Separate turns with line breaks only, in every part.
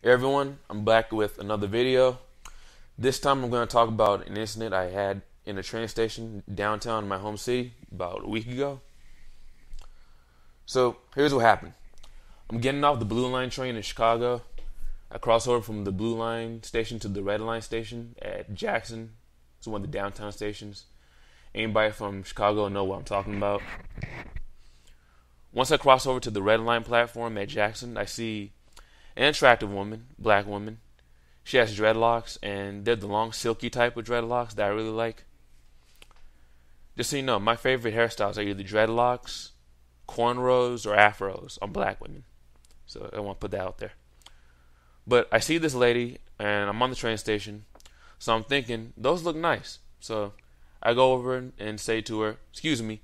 Hey everyone, I'm back with another video. This time I'm going to talk about an incident I had in a train station downtown in my home city about a week ago. So here's what happened. I'm getting off the Blue Line train in Chicago. I cross over from the Blue Line station to the Red Line station at Jackson. It's one of the downtown stations. Anybody from Chicago know what I'm talking about. Once I cross over to the Red Line platform at Jackson, I see an attractive woman, black woman. She has dreadlocks, and they're the long, silky type of dreadlocks that I really like. Just so you know, my favorite hairstyles are either dreadlocks, cornrows, or afros on black women. So I want to put that out there. But I see this lady, and I'm on the train station, so I'm thinking, those look nice. So I go over and say to her, "Excuse me,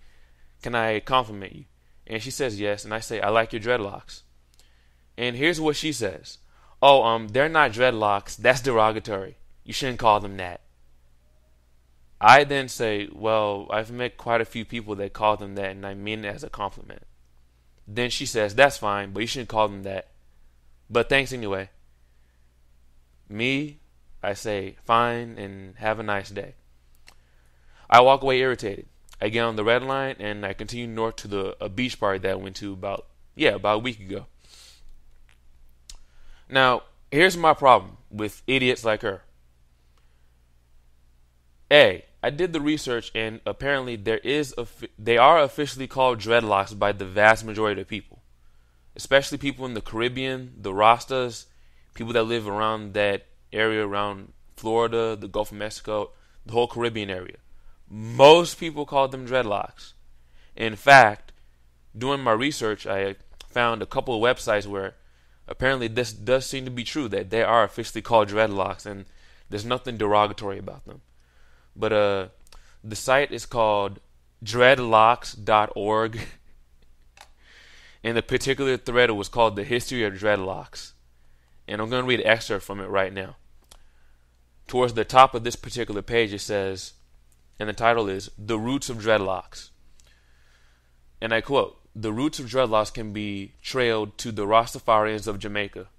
can I compliment you?" And she says yes, and I say, "I like your dreadlocks." And here's what she says. "Oh, they're not dreadlocks. That's derogatory. You shouldn't call them that." I then say, "Well, I've met quite a few people that call them that, and I mean it as a compliment." Then she says, "That's fine, but you shouldn't call them that. But thanks anyway." I say, "Fine, and have a nice day." I walk away irritated. I get on the Red Line, and I continue north to a beach party that I went to about a week ago. Now, here's my problem with idiots like her. I did the research, and apparently they are officially called dreadlocks by the vast majority of people, especially people in the Caribbean, the Rastas, people that live around that area around Florida, the Gulf of Mexico, the whole Caribbean area. Most people call them dreadlocks. In fact, doing my research, I found a couple of websites where apparently this does seem to be true, that they are officially called dreadlocks, and there's nothing derogatory about them. But the site is called dreadlocks.org, and the particular thread was called "The History of Dreadlocks." And I'm going to read an excerpt from it right now. Towards the top of this particular page, it says, and the title is "The Roots of Dreadlocks." And I quote, "The roots of dreadlocks can be trailed to the Rastafarians of Jamaica,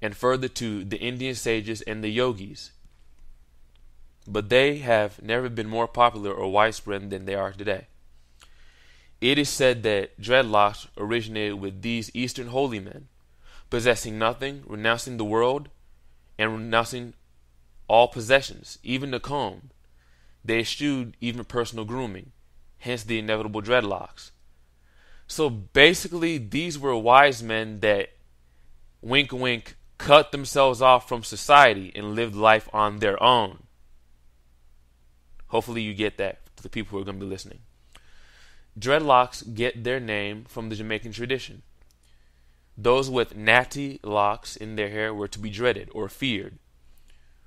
and further to the Indian sages and the yogis. But they have never been more popular or widespread than they are today. It is said that dreadlocks originated with these Eastern holy men, possessing nothing, renouncing the world, and renouncing all possessions, even the comb. They eschewed even personal grooming, hence the inevitable dreadlocks." So basically, these were wise men that, wink wink, cut themselves off from society and lived life on their own. Hopefully you get that, to the people who are going to be listening. Dreadlocks get their name from the Jamaican tradition. Those with natty locks in their hair were to be dreaded or feared.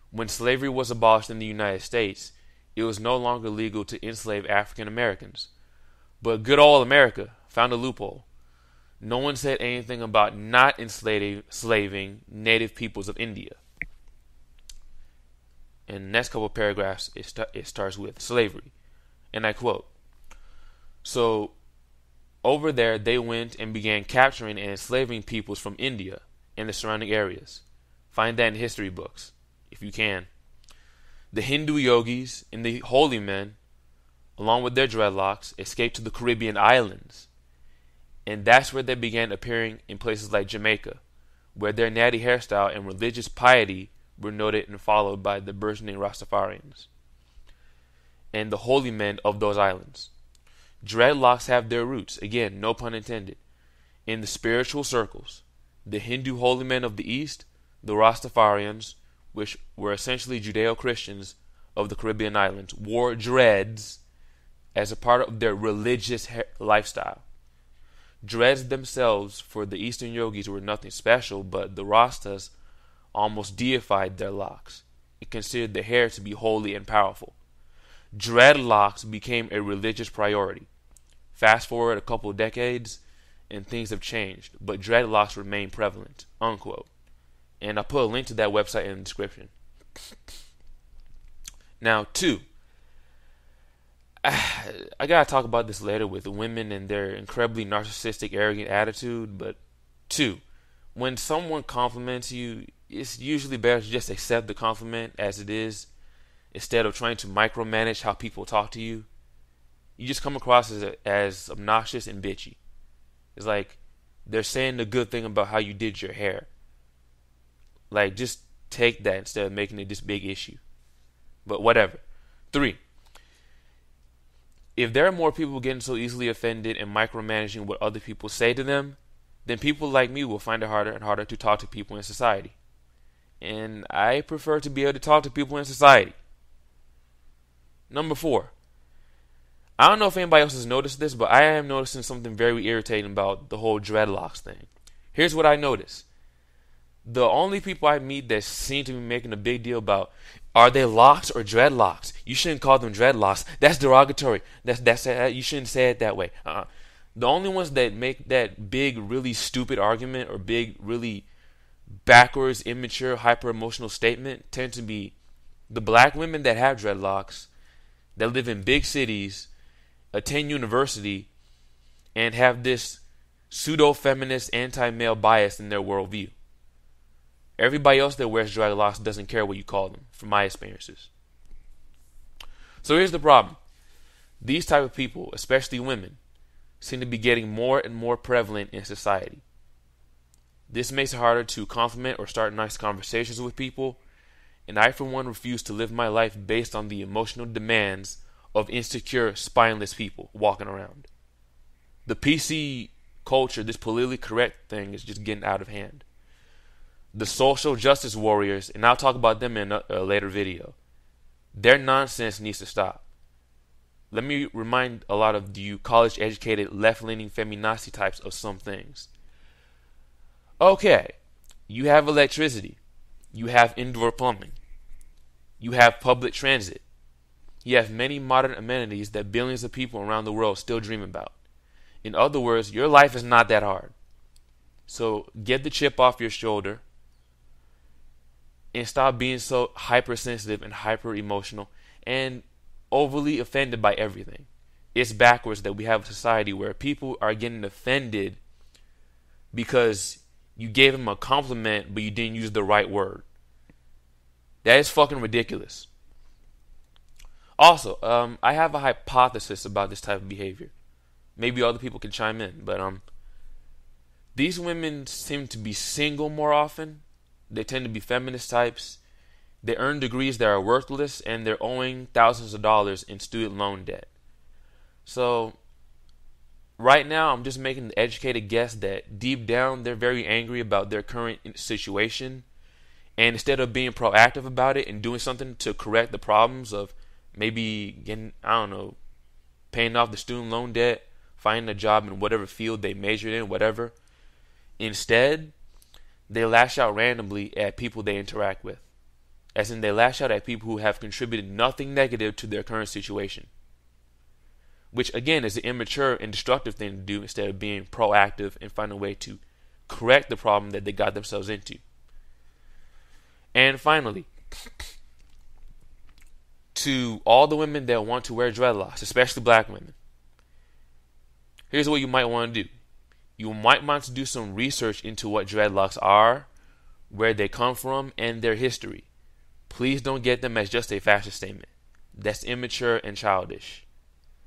When slavery was abolished in the United States, it was no longer legal to enslave African Americans. But good old America found a loophole. No one said anything about not enslaving native peoples of India. In the next couple of paragraphs, it starts with slavery. And I quote, "So over there they went and began capturing and enslaving peoples from India and the surrounding areas. Find that in history books, if you can. The Hindu yogis and the holy men, along with their dreadlocks, escaped to the Caribbean islands. And that's where they began appearing in places like Jamaica, where their natty hairstyle and religious piety were noted and followed by the burgeoning Rastafarians and the holy men of those islands. Dreadlocks have their roots, again, no pun intended, in the spiritual circles. The Hindu holy men of the East, the Rastafarians, which were essentially Judeo-Christians of the Caribbean islands, wore dreads as a part of their religious lifestyle. Dreads themselves for the Eastern yogis were nothing special, but the Rastas almost deified their locks and considered the hair to be holy and powerful. Dreadlocks became a religious priority. Fast forward a couple of decades, and things have changed, but dreadlocks remain prevalent." Unquote. And I'll put a link to that website in the description. Now, I gotta talk about this later with women and their incredibly narcissistic, arrogant attitude, but when someone compliments you, it's usually better to just accept the compliment as it is instead of trying to micromanage how people talk to you. You just come across as obnoxious and bitchy. It's like they're saying the good thing about how you did your hair. Like, just take that instead of making it this big issue. But whatever. 3. If there are more people getting so easily offended and micromanaging what other people say to them, then people like me will find it harder and harder to talk to people in society. And I prefer to be able to talk to people in society. Number 4. I don't know if anybody else has noticed this, but I am noticing something very irritating about the whole dreadlocks thing. Here's what I notice. The only people I meet that seem to be making a big deal about, are they locks or dreadlocks? You shouldn't call them dreadlocks. That's derogatory. You shouldn't say it that way. The only ones that make that big, really stupid argument or big, really backwards, immature, hyper-emotional statement tend to be the black women that have dreadlocks, that live in big cities, attend university, and have this pseudo-feminist, anti-male bias in their worldview. Everybody else that wears dreadlocks doesn't care what you call them, from my experiences. So here's the problem. These type of people, especially women, seem to be getting more and more prevalent in society. This makes it harder to compliment or start nice conversations with people, and I for one refuse to live my life based on the emotional demands of insecure, spineless people walking around. The PC culture, this politically correct thing, is just getting out of hand. The social justice warriors, and I'll talk about them in a later video, their nonsense needs to stop. Let me remind a lot of you college-educated, left-leaning feminazi types of some things. Okay, you have electricity. You have indoor plumbing. You have public transit. You have many modern amenities that billions of people around the world still dream about. In other words, your life is not that hard. So get the chip off your shoulder and stop being so hypersensitive and hyper-emotional and overly offended by everything. It's backwards that we have a society where people are getting offended because you gave them a compliment but you didn't use the right word. That is fucking ridiculous. Also, I have a hypothesis about this type of behavior. Maybe other people can chime in, but these women seem to be single more often. They tend to be feminist types. They earn degrees that are worthless, and they're owing thousands of dollars in student loan debt. So, right now, I'm just making the educated guess that deep down, they're very angry about their current situation. And instead of being proactive about it and doing something to correct the problems of maybe getting, paying off the student loan debt, finding a job in whatever field they majored in, whatever, instead, they lash out randomly at people they interact with. As in, they lash out at people who have contributed nothing negative to their current situation. Which, again, is an immature and destructive thing to do instead of being proactive and finding a way to correct the problem that they got themselves into. And finally, to all the women that want to wear dreadlocks, especially black women, here's what you might want to do. You might want to do some research into what dreadlocks are, where they come from, and their history. Please don't get them as just a fashion statement. That's immature and childish.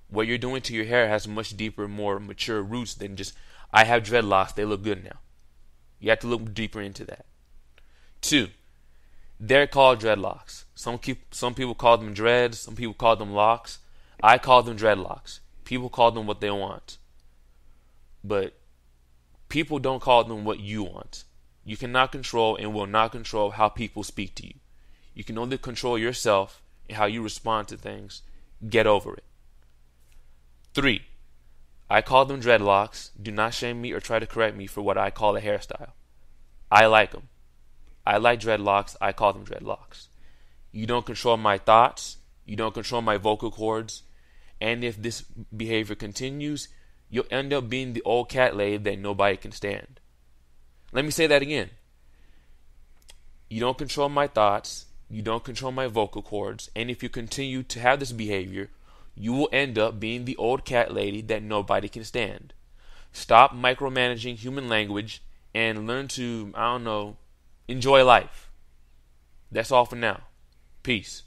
What you're doing to your hair has much deeper, more mature roots than just, I have dreadlocks, they look good now. You have to look deeper into that. 2, they're called dreadlocks. Some people call them dreads, some people call them locks. I call them dreadlocks. People call them what they want. But people don't call them what you want. You cannot control and will not control how people speak to you. You can only control yourself and how you respond to things. Get over it. 3, I call them dreadlocks. Do not shame me or try to correct me for what I call a hairstyle. I like them. I like dreadlocks. I call them dreadlocks. You don't control my thoughts. You don't control my vocal cords. And if this behavior continues, you'll end up being the old cat lady that nobody can stand. Let me say that again. You don't control my thoughts. You don't control my vocal cords. And if you continue to have this behavior, you will end up being the old cat lady that nobody can stand. Stop micromanaging human language and learn to, enjoy life. That's all for now. Peace.